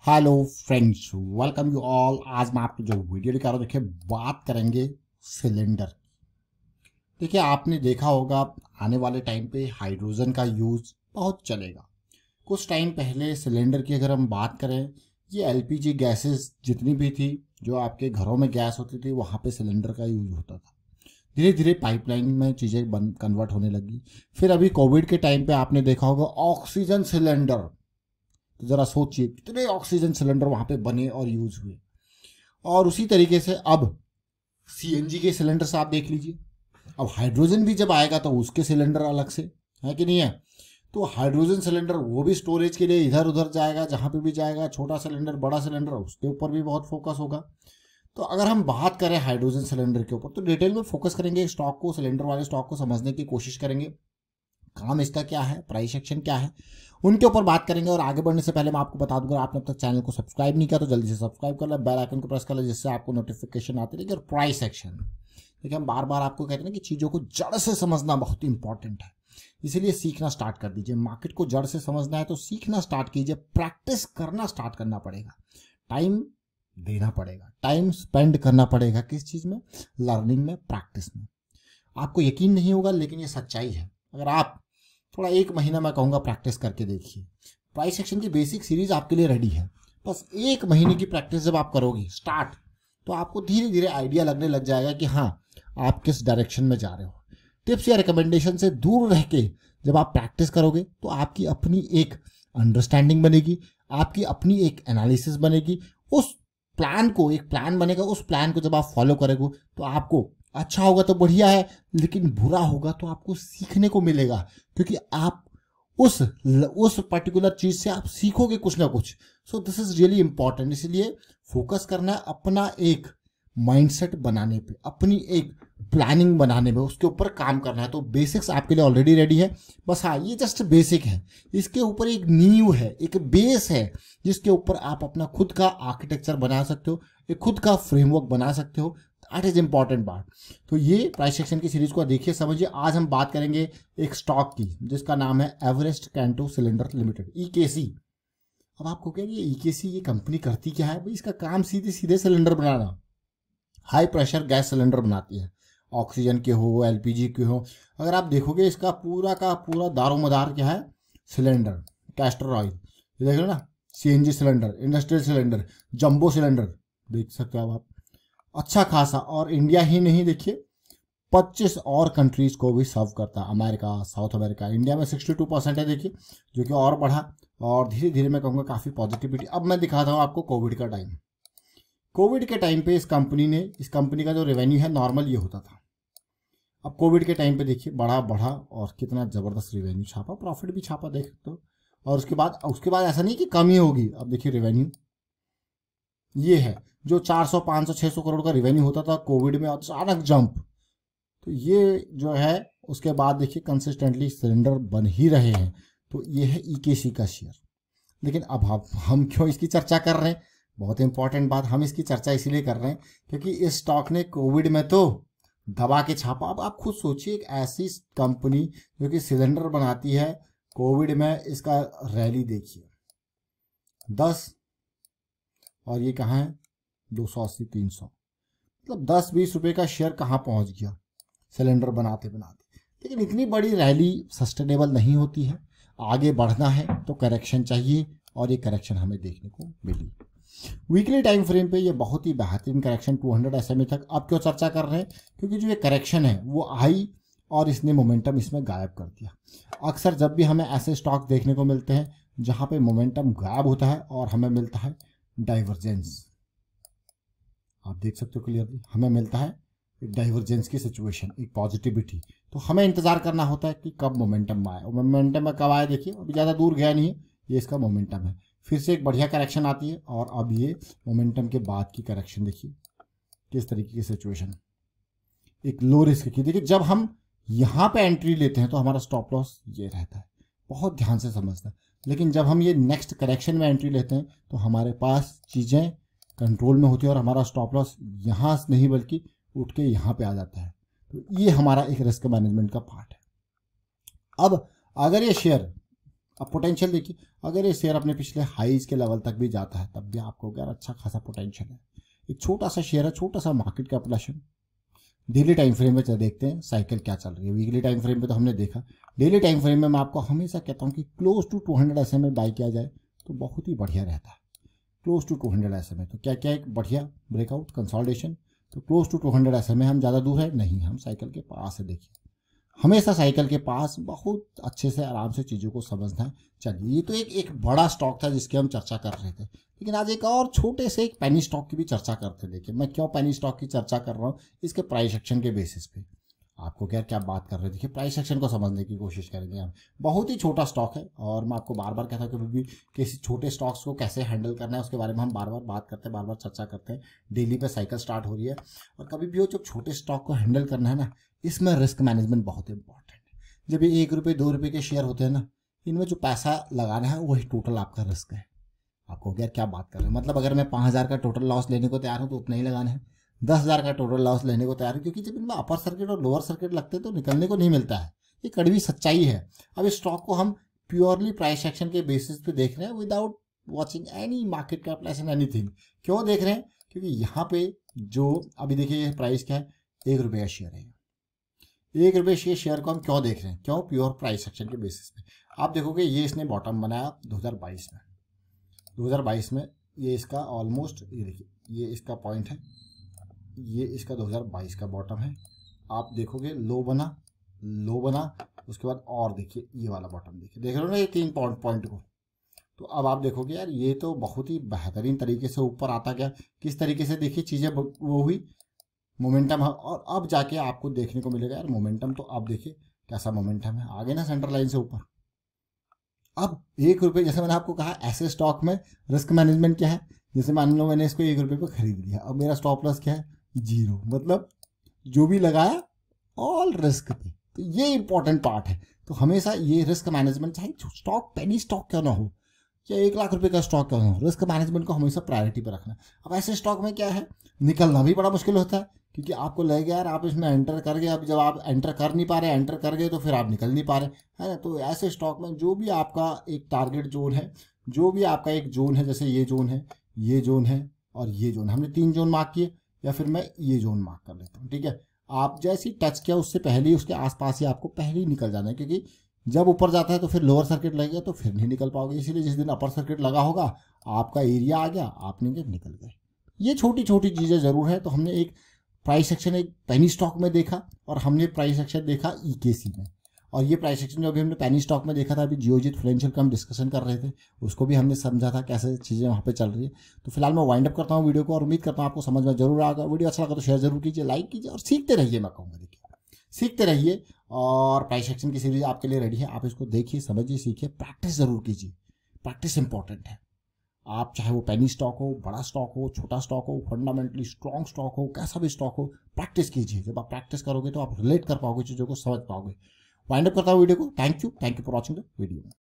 Hello friends, welcome you all. आज मैं आपको जो वीडियो दिखा रहा हूँ, देखिए बात करेंगे सिलेंडर। देखिए आपने देखा होगा आने वाले टाइम पे हाइड्रोजन का यूज़ बहुत चलेगा। कुछ टाइम पहले सिलेंडर की अगर हम बात करें, ये एलपीजी गैसेस जितनी भी थी, जो आपके घरों में गैस होती थी, वहाँ पे सिलेंडर का यूज होता था। धीरे धीरे पाइपलाइन में चीज़ें बन कन्वर्ट होने लगी। फिर अभी कोविड के टाइम पे आपने देखा होगा ऑक्सीजन सिलेंडर। तो ज़रा सोचिए कितने ऑक्सीजन सिलेंडर वहाँ पे बने और यूज हुए। और उसी तरीके से अब सीएनजी के सिलेंडर से आप देख लीजिए। अब हाइड्रोजन भी जब आएगा तो उसके सिलेंडर अलग से है कि नहीं है। तो हाइड्रोजन सिलेंडर वो भी स्टोरेज के लिए इधर उधर जाएगा, जहाँ पे भी जाएगा, छोटा सिलेंडर बड़ा सिलेंडर, उसके ऊपर भी बहुत फोकस होगा। तो अगर हम बात करें हाइड्रोजन सिलेंडर के ऊपर, तो डिटेल में फोकस करेंगे, स्टॉक को, सिलेंडर वाले स्टॉक को समझने की कोशिश करेंगे, काम इसका क्या है, प्राइस एक्शन क्या है, उनके ऊपर बात करेंगे। और आगे बढ़ने से पहले मैं आपको बता दूंगा, आपने अब तक चैनल को सब्सक्राइब नहीं किया तो जल्दी से सब्सक्राइब कर ले, बेल आइकन को प्रेस कर ले, जिससे आपको नोटिफिकेशन आती रहेगी। और प्राइस एक्शन, देखिए हम बार बार आपको कहते हैं कि चीज़ों को जड़ से समझना बहुत इंपॉर्टेंट है, इसीलिए सीखना स्टार्ट कर दीजिए। मार्केट को जड़ से समझना है तो सीखना स्टार्ट कीजिए, प्रैक्टिस करना स्टार्ट करना पड़ेगा, टाइम देना पड़ेगा, टाइम स्पेंड करना पड़ेगा। किस चीज़ में? लर्निंग में, प्रैक्टिस में। आपको यकीन नहीं होगा लेकिन ये सच्चाई है। अगर आप थोड़ा एक महीना, मैं कहूँगा, प्रैक्टिस करके देखिए, प्राइस एक्शन की बेसिक सीरीज आपके लिए रेडी है। बस एक महीने की प्रैक्टिस जब आप करोगे स्टार्ट, तो आपको धीरे धीरे आइडिया लगने लग जाएगा कि हाँ, आप किस डायरेक्शन में जा रहे हो। टिप्स या रिकमेंडेशन से दूर रह के जब आप प्रैक्टिस करोगे तो आपकी अपनी एक अंडरस्टैंडिंग बनेगी, आपकी अपनी एक एनालिसिस बनेगी। उस प्लान को, एक प्लान बनेगा, उस प्लान को जब आप फॉलो करोगे तो आपको अच्छा होगा तो बढ़िया है, लेकिन बुरा होगा तो आपको सीखने को मिलेगा, क्योंकि आप उस पर्टिकुलर चीज से आप सीखोगे कुछ ना कुछ। So this is really important. इसलिए फोकस करना है अपना एक माइंडसेट बनाने पे, अपनी एक प्लानिंग बनाने में, उसके ऊपर काम करना है। तो बेसिक्स आपके लिए ऑलरेडी रेडी है। बस हाँ, ये जस्ट बेसिक है, इसके ऊपर एक नींव है, एक बेस है, जिसके ऊपर आप अपना खुद का आर्किटेक्चर बना सकते हो, एक खुद का फ्रेमवर्क बना सकते हो। That is important part. तो ये प्राइस सेक्शन की सीरीज को देखिए, समझिए। आज हम बात करेंगे एक स्टॉक की, जिसका नाम है Everest canto cylinder limited, EKC. अब आपको क्या, ये ईकेसी, ये कंपनी करती क्या है भाई? इसका काम सीधे सीधे सिलेंडर बनाना, हाई प्रेशर गैस सिलेंडर बनाती है, ऑक्सीजन के हो, एलपीजी के हो। अगर आप देखोगे इसका पूरा का पूरा दारोमदार क्या है? सिलेंडर, कैस्टर ऑयल, ये देख रहे हो ना, CNG cylinder, industrial cylinder, jumbo cylinder, देख सकते हो आप अच्छा खासा। और इंडिया ही नहीं, देखिए 25 और कंट्रीज को भी सर्व करता है, अमेरिका, साउथ अमेरिका। इंडिया में 62% है, देखिए, जो कि और बढ़ा। और धीरे धीरे मैं कहूँगा काफ़ी पॉजिटिविटी। अब मैं दिखाता हूँ आपको कोविड का टाइम। कोविड के टाइम पे इस कंपनी का जो रेवेन्यू है नॉर्मल ये होता था। अब कोविड के टाइम पे देखिए बढ़ा और कितना ज़बरदस्त रेवेन्यू छापा, प्रॉफिट भी छापा, देख सकते हो। और उसके बाद ऐसा नहीं कि कमी होगी। अब देखिए रेवेन्यू ये है, जो 400, 500, 600 करोड़ का रेवेन्यू होता था, कोविड में अचानक जंप। तो ये जो है, उसके बाद देखिए कंसिस्टेंटली सिलेंडर बन ही रहे हैं। तो ये है ईकेसी का शेयर। लेकिन अब हम क्यों इसकी चर्चा कर रहे हैं? बहुत इंपॉर्टेंट बात, हम इसकी चर्चा इसीलिए कर रहे हैं क्योंकि इस स्टॉक ने कोविड में तो दबा के छापा। अब आप खुद सोचिए, एक ऐसी कंपनी जो कि सिलेंडर बनाती है, कोविड में इसका रैली देखिए 10, और ये कहाँ है 280, 300, मतलब 10-20 रुपए का शेयर कहाँ पहुंच गया सिलेंडर बनाते बनाते। लेकिन इतनी बड़ी रैली सस्टेनेबल नहीं होती है। आगे बढ़ना है तो करेक्शन चाहिए, और ये करेक्शन हमें देखने को मिली। वीकली टाइम फ्रेम पे ये बहुत ही बेहतरीन करेक्शन 200 SMA तक। अब क्यों चर्चा कर रहे हैं? क्योंकि जो ये करेक्शन है वो आई और इसने मोमेंटम इसमें गायब कर दिया। अक्सर जब भी हमें ऐसे स्टॉक देखने को मिलते हैं जहाँ पे मोमेंटम गायब होता है और हमें मिलता है डाइवर्जेंस, आप देख सकते हो क्लियरली, हमें मिलता है एक डाइवर्जेंस की सिचुएशन, एक पॉजिटिविटी। तो हमें इंतजार करना होता है कि कब मोमेंटम आए। और मोमेंटम में कब आए? देखिए अभी ज़्यादा दूर गया नहीं है, ये इसका मोमेंटम है। फिर से एक बढ़िया करेक्शन आती है, और अब ये मोमेंटम के बाद की करेक्शन देखिए किस तरीके की सिचुएशन, एक लो रिस्क की। देखिए जब हम यहाँ पे एंट्री लेते हैं तो हमारा स्टॉप लॉस ये रहता है, बहुत ध्यान से समझना है। लेकिन जब हम ये नेक्स्ट करेक्शन में एंट्री लेते हैं तो हमारे पास चीज़ें कंट्रोल में होती है, और हमारा स्टॉप लॉस यहाँ नहीं बल्कि उठ के यहाँ पे आ जाता है। तो ये हमारा एक रिस्क मैनेजमेंट का पार्ट है। अब अगर ये शेयर अब पोटेंशियल देखिए, अगर ये शेयर अपने पिछले हाईज के लेवल तक भी जाता है तब भी आपको यार अच्छा खासा पोटेंशियल है। एक छोटा सा शेयर है, छोटा सा market capitalisation. Daily time frame में देखते हैं साइकिल क्या चल रही है। वीकली टाइम फ्रेम में तो हमने देखा, डेली टाइम फ्रेम में मैं आपको हमेशा कहता हूँ कि क्लोज टू 200 SMA बाई किया जाए तो बहुत ही बढ़िया रहता है। क्लोज टू 200 SMA तो क्या क्या एक बढ़िया ब्रेकआउट कंसोलिडेशन। तो क्लोज टू 200 SMA हम ज़्यादा दूर है नहीं, हम साइकिल के पास है। देखिए हमेशा साइकिल के पास बहुत अच्छे से आराम से चीज़ों को समझना है। चलिए ये तो एक बड़ा स्टॉक था जिसकी हम चर्चा कर रहे थे, लेकिन आज एक और छोटे से एक पेनी स्टॉक की भी चर्चा करते हैं। देखिए मैं क्यों पेनी स्टॉक की चर्चा कर रहा हूँ, इसके प्राइस एक्शन के बेसिस पे आपको क्या बात कर रहे हैं। देखिए प्राइस एक्शन को समझने की कोशिश करेंगे हम। बहुत ही छोटा स्टॉक है और मैं आपको बार बार कहता हूँ कि भी किसी छोटे स्टॉक्स को कैसे हैंडल करना है उसके बारे में हम बार बार बात करते हैं, बार बार चर्चा करते हैं। डेली पे साइकिल स्टार्ट हो रही है और कभी भी हो जो छोटे स्टॉक को हैंडल करना है ना, इसमें रिस्क मैनेजमेंट बहुत इंपॉर्टेंट है। जब ये 1 रुपये 2 रुपये के शेयर होते हैं ना, इनमें जो पैसा लगाना है वही टोटल आपका रिस्क है। आपको क्या बात कर रहे हैं, मतलब अगर मैं 5,000 का टोटल लॉस लेने को तैयार हूँ तो उतना ही लगाना है। 10,000 का टोटल लॉस लेने को तैयार है, क्योंकि जब इनमें अपर सर्किट और लोअर सर्किट लगते हैं तो निकलने को नहीं मिलता है। ये कड़वी सच्चाई है। अब इस स्टॉक को हम प्योरली प्राइस एक्शन के बेसिस पे देख रहे हैं without watching any market capitalisation anything. क्यों देख रहे हैं, क्योंकि यहाँ पे जो अभी देखिए प्राइस क्या है, 1 रुपये का शेयर है। 1 रुपये शेयर को हम क्यों देख रहे हैं, क्यों, प्योर प्राइस एक्शन के बेसिस पे। आप देखोगे ये इसने बॉटम बनाया 2022 में। 2022 में ये इसका ऑलमोस्ट, ये देखिए ये इसका पॉइंट है, ये इसका 2022 का बॉटम है। आप देखोगे लो बना उसके बाद और देखिए ये वाला बॉटम देखिए, देख रहे हो ना ये 3 पॉइंट को। तो अब आप देखोगे यार ये तो बहुत ही बेहतरीन तरीके से ऊपर आता गया। किस तरीके से देखिए चीज़ें वो हुई, मोमेंटम है। और अब जाके आपको देखने को मिलेगा यार मोमेंटम, तो आप देखिए कैसा मोमेंटम है, आगे ना सेंटर लाइन से ऊपर। अब 1 रुपये, जैसे मैंने आपको कहा ऐसे स्टॉक में रिस्क मैनेजमेंट क्या है, जैसे मान लो मैंने इसको 1 रुपये पे खरीद लिया, अब मेरा स्टॉप लॉस क्या है, 0, मतलब जो भी लगाया ऑल रिस्क पे। तो ये इंपॉर्टेंट पार्ट है। तो हमेशा ये रिस्क मैनेजमेंट, चाहे स्टॉक पेनी स्टॉक क्यों ना हो या 1 लाख रुपए का स्टॉक क्यों ना हो, रिस्क मैनेजमेंट को हमेशा प्रायोरिटी पर रखना। अब ऐसे स्टॉक में क्या है, निकलना भी बड़ा मुश्किल होता है, क्योंकि आपको लगेगा यार आप इसमें एंटर कर गए, अब जब आप एंटर कर नहीं पा रहे, एंटर कर गए तो फिर आप निकल नहीं पा रहे, है ना। तो ऐसे स्टॉक में जो भी आपका एक टारगेट जोन है, जो भी आपका एक जोन है, जैसे ये जोन है, ये जोन है और ये जोन, हमने 3 जोन मार्क किए, या फिर मैं ये जोन मार्क कर लेता हूँ, ठीक है। आप जैसे ही टच किया उससे पहले ही उसके आसपास ही आपको पहले ही निकल जाना है, क्योंकि जब ऊपर जाता है तो फिर लोअर सर्किट लगेगा तो फिर नहीं निकल पाओगे। इसीलिए जिस दिन अपर सर्किट लगा होगा आपका एरिया आ गया, आप निकल गए। ये छोटी छोटी चीज़ें ज़रूर है। तो हमने एक प्राइस एक्शन एक पेनी स्टॉक में देखा और हमने प्राइस एक्शन देखा ईकेसी में, और ये प्राइस एक्शन जो अभी हमने पेनी स्टॉक में देखा था, अभी जियोजित फाइनेंशियल का हम डिस्कशन कर रहे थे, उसको भी हमने समझा था कैसे चीज़ें वहाँ पे चल रही है। तो फिलहाल मैं वाइंड अप करता हूँ वीडियो को और उम्मीद करता हूँ आपको समझ में जरूर आएगा। वीडियो अच्छा लगा तो शेयर जरूर कीजिए, लाइक कीजिए और सीखते रहिए। मैं कहूँगा देखिए सीखते रहिए, और प्राइस एक्शन की सीरीज आपके लिए रेडी है। आप इसको देखिए, समझिए, सीखिए, प्रैक्टिस जरूर कीजिए। प्रैक्टिस इंपॉर्टेंट है। आप चाहे वो पेनी स्टॉक हो, बड़ा स्टॉक हो, छोटा स्टॉक हो, फंडामेंटली स्ट्रॉन्ग स्टॉक हो, कैसा भी स्टॉक हो, प्रैक्टिस कीजिए। जब आप प्रैक्टिस करोगे तो आप रिलेट कर पाओगे, चीज़ों को समझ पाओगे। वाइंड अप करता हूँ वीडियो को। Thank you for watching the video.